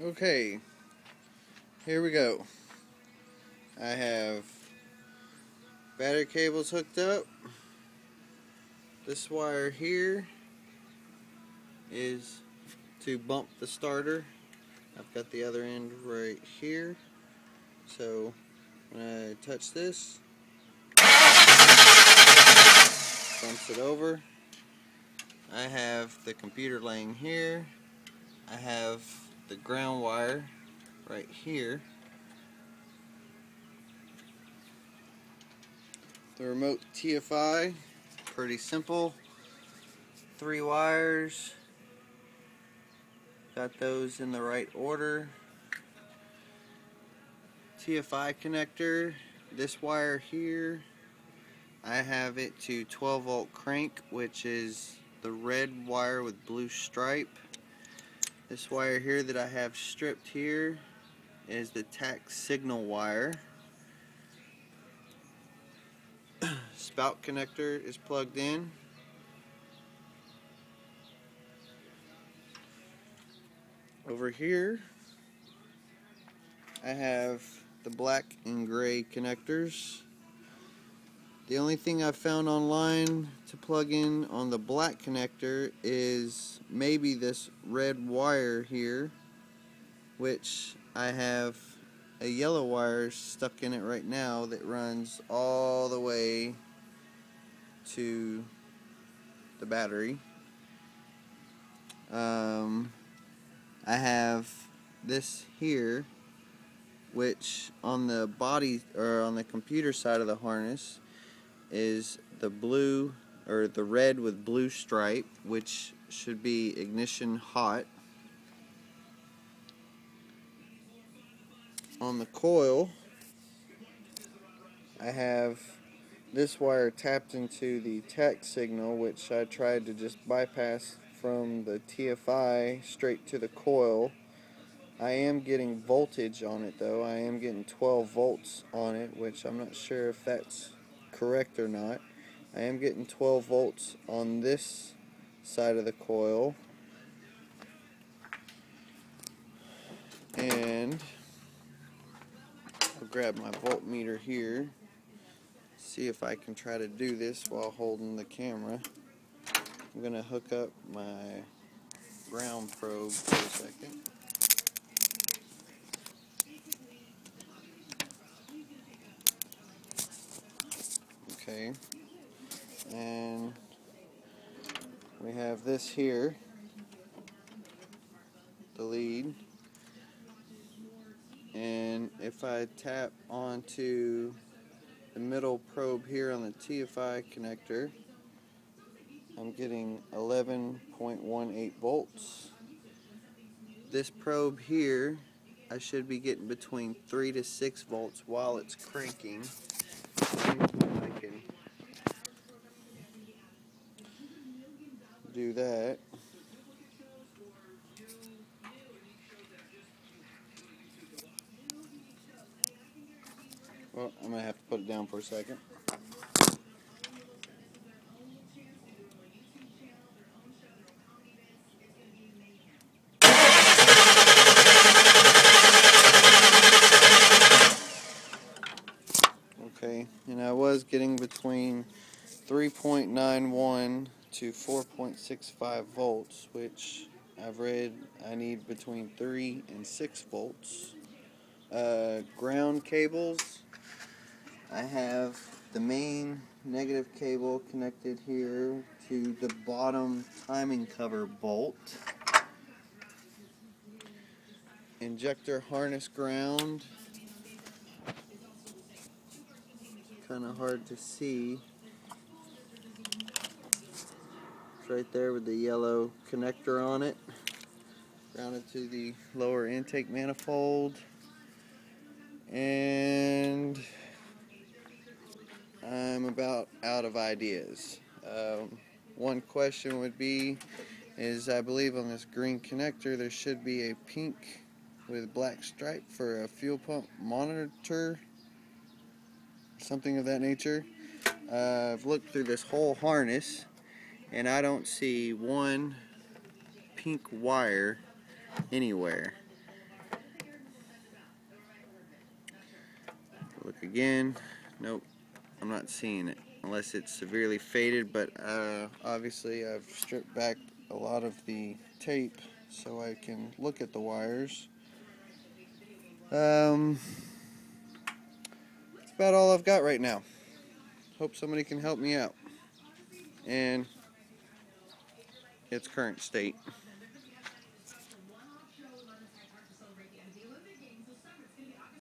Okay, here we go. I have battery cables hooked up. This wire here is to bump the starter. I've got the other end right here. So when I touch this, bumps it over. I have the computer laying here. I have the ground wire right here. The remote TFI, pretty simple. 3 wires. Got those in the right order. TFI connector, this wire here, I have it to 12 volt crank, which is the red wire with blue stripe. This wire here that I have stripped here is the tack signal wire. Spout connector is plugged in. Over here I have the black and gray connectors. The only thing I've found online to plug in on the black connector is maybe this red wire here, which I have a yellow wire stuck in it right now that runs all the way to the battery. I have this here, which on the body or on the computer side of the harness is the blue or the red with blue stripe, which should be ignition hot. On the coil I have this wire tapped into the tack signal, which I tried to just bypass from the TFI straight to the coil. I am getting voltage on it though. I am getting 12 volts on it, which I'm not sure if that's correct or not. I am getting 12 volts on this side of the coil. And I'll grab my voltmeter here, see if I can try to do this while holding the camera. I'm going to hook up my ground probe for a second. Okay, and we have this here, the lead, and if I tap onto the middle probe here on the TFI connector, I'm getting 11.18 volts. This probe here, I should be getting between 3 to 6 volts while it's cranking. I can do that. Well, I'm going to have to put it down for a second. Okay, and I was getting between 3.91 to 4.65 volts, which I've read I need between 3 and 6 volts. Ground cables, I have the main negative cable connected here to the bottom timing cover bolt. Injector harness ground, kind of hard to see. It's right there with the yellow connector on it. Grounded to the lower intake manifold. And I'm about out of ideas. One question would be, I believe on this green connector there should be a pink with black stripe for a fuel pump monitor, something of that nature. I've looked through this whole harness and I don't see one pink wire anywhere. Look again. Nope, I'm not seeing it unless it's severely faded, but obviously I've stripped back a lot of the tape so I can look at the wires. That's about all I've got right now. Hope somebody can help me out. And its current state.